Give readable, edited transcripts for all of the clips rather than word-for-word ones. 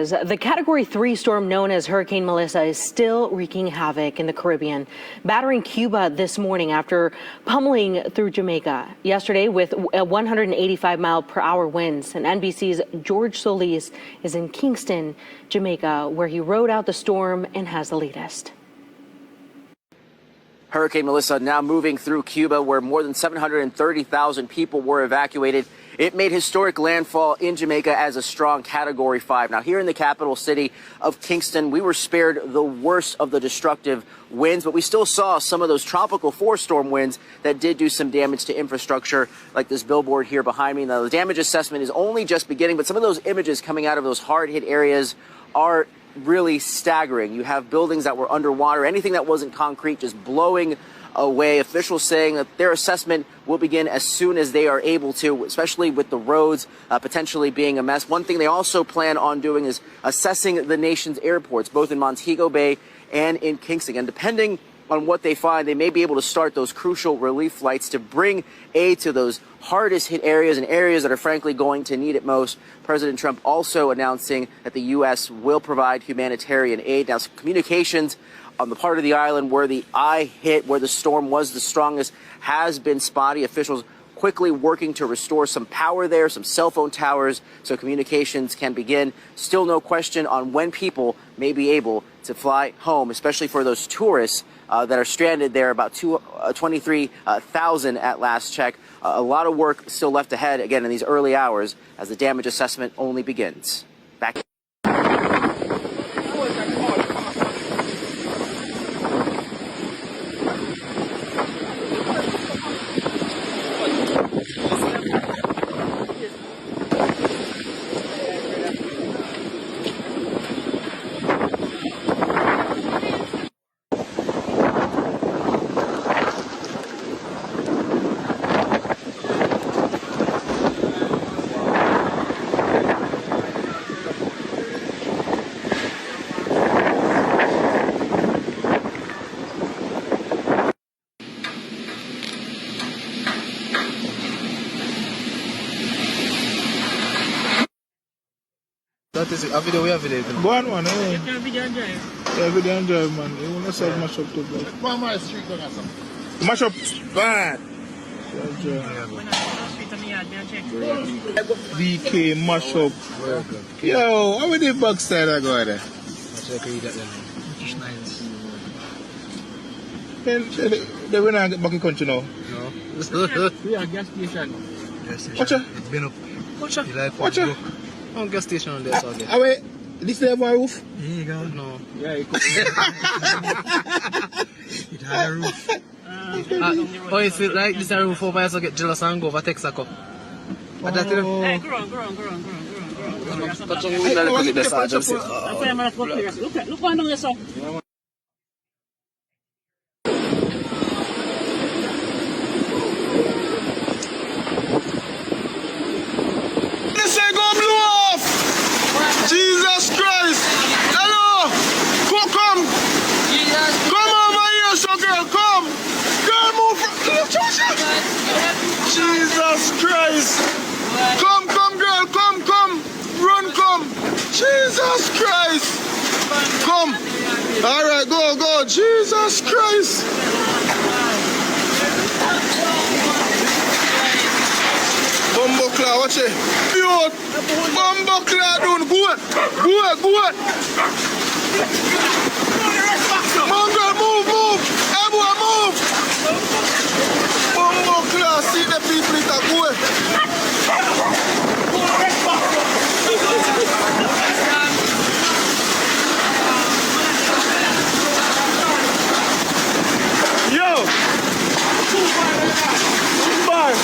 The Category 3 storm known as Hurricane Melissa is still wreaking havoc in the Caribbean, battering Cuba this morning after pummeling through Jamaica yesterday with 185-mile-per-hour winds. And NBC's George Solis is in Kingston, Jamaica, where he rode out the storm and has the latest. Hurricane Melissa now moving through Cuba, where more than 730,000 people were evacuated. It made historic landfall in Jamaica as a strong Category 5. Now, here in the capital city of Kingston, we were spared the worst of the destructive winds, but we still saw some of those tropical force-storm winds that did do some damage to infrastructure, like this billboard here behind me. Now, the damage assessment is only just beginning, but some of those images coming out of those hard-hit areas are really staggering. You have buildings that were underwater, anything that wasn't concrete just blowing away. Officials saying that their assessment will begin as soon as they are able to, especially with the roads potentially being a mess. One thing they also plan on doing is assessing the nation's airports, both in Montego Bay and in Kingston. And depending on what they find, they may be able to start those crucial relief flights to bring aid to those hardest hit areas and areas that are frankly going to need it most. President Trump also announcing that the U.S. will provide humanitarian aid. Now, communications on the part of the island where the eye hit, where the storm was the strongest, has been spotty. Officials quickly working to restore some power there, some cell phone towers, so communications can begin. Still no question on when people may be able to fly home, especially for those tourists that are stranded there, about 23,000 at last check. A lot of work still left ahead, again, in these early hours as the damage assessment only begins. Back. That is a video we have video. Go on, man. You can video and drive. Yeah, video and drive, man. You want to say mash up too bad. One more street on us. Mash up bad. DK mash up. Yo, how many backside I go there? Then we not get back in country now. No. We are gas station. Watch out. It's been up. Watch out. Watch out. On gas station on there, so there. Wait, this is my roof? Here you go. No. Yeah, it could It had a roof. Oh, is it like this is a roof over here, so get jealous and go over Texaco? But that is... Hey, go on. Look on the side. Jesus Christ! Hello! Come! Come over here, so girl, come! Girl, move! Jesus Christ! Come, girl, come! Run, come! Jesus Christ! Come! Alright, go! Jesus Christ! Bumbleclaw, watch it. Bumbleclaw doing good. Come on, girl, move. Hey, boy, move. Bumbleclaw, see the people that are good. Yo. Bye.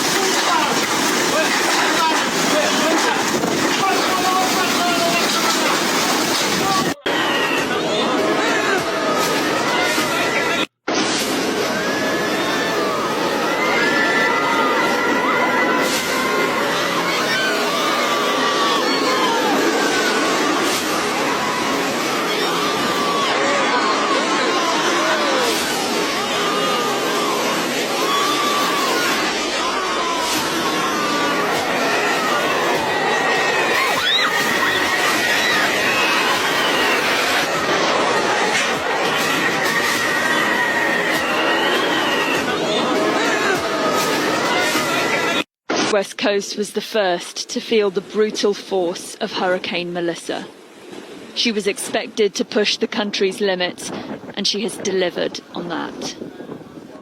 West Coast was the first to feel the brutal force of Hurricane Melissa. She was expected to push the country's limits, and she has delivered on that.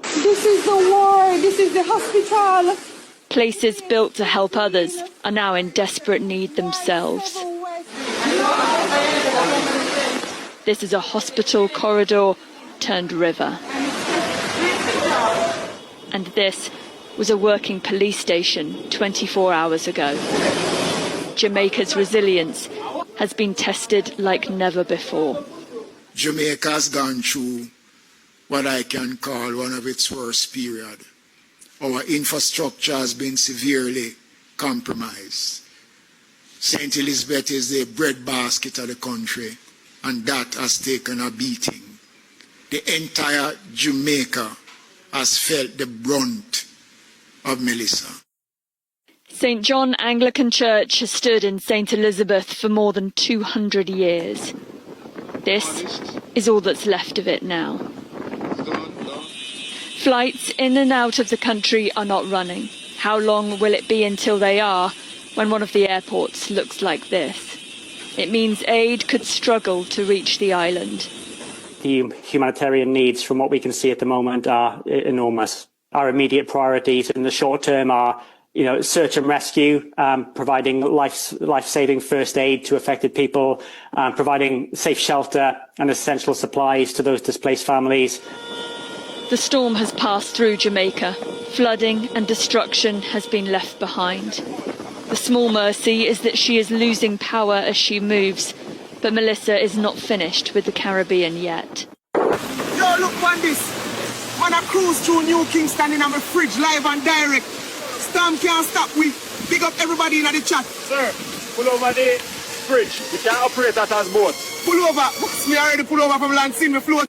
This is the war. This is the hospital. Places built to help others are now in desperate need themselves. This is a hospital corridor turned river. And this was a working police station 24 hours ago. Jamaica's resilience has been tested like never before. Jamaica has gone through what I can call one of its worst periods. Our infrastructure has been severely compromised. St. Elizabeth is the breadbasket of the country, and that has taken a beating. The entire Jamaica has felt the brunt of Melissa. St. John Anglican Church has stood in St. Elizabeth for more than 200 years. This is all that's left of it now. Flights in and out of the country are not running. How long will it be until they are, when one of the airports looks like this? It means aid could struggle to reach the island. The humanitarian needs, from what we can see at the moment, are enormous. Our immediate priorities in the short term are, search and rescue, providing life-saving first aid to affected people, providing safe shelter and essential supplies to those displaced families. The storm has passed through Jamaica. Flooding and destruction has been left behind. The small mercy is that she is losing power as she moves, but Melissa is not finished with the Caribbean yet. Yo, look on this. Man, I cruise through New Kingston in my fridge, live and direct. Storm can't stop. We pick up everybody in the chat. Sir, pull over the fridge. You can't operate that as boat. Pull over. Me already pull over from land, seen me float.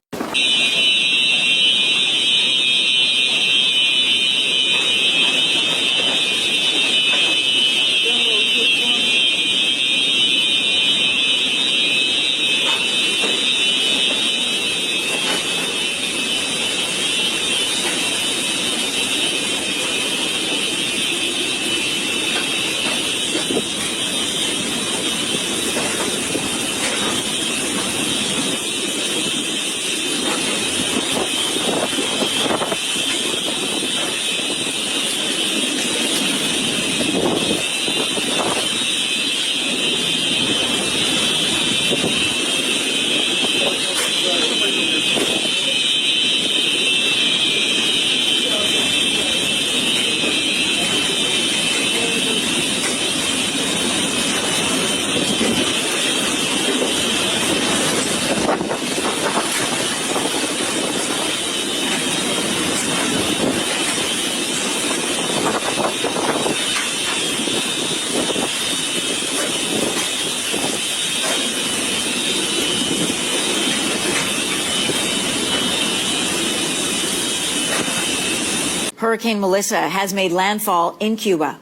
Hurricane Melissa has made landfall in Cuba.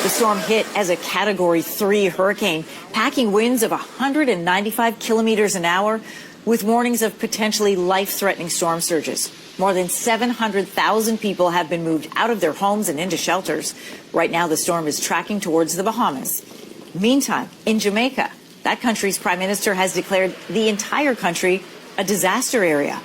The storm hit as a Category 3 hurricane, packing winds of 195 kilometers an hour, with warnings of potentially life-threatening storm surges. More than 700,000 people have been moved out of their homes and into shelters. Right now, the storm is tracking towards the Bahamas. Meantime, in Jamaica, that country's prime minister has declared the entire country a disaster area.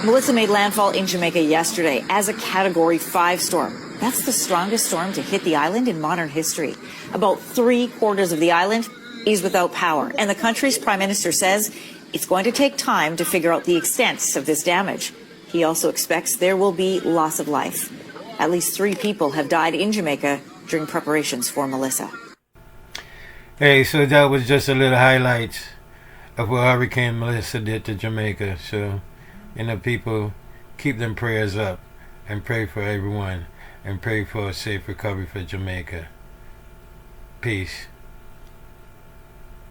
Melissa made landfall in Jamaica yesterday as a Category 5 storm. That's the strongest storm to hit the island in modern history. About 3/4 of the island is without power, and the country's prime minister says it's going to take time to figure out the extent of this damage. He also expects there will be loss of life. At least 3 people have died in Jamaica during preparations for Melissa. Hey, so that was just a little highlights of what Hurricane Melissa did to Jamaica. So, people, keep them prayers up and pray for everyone and pray for a safe recovery for Jamaica. Peace.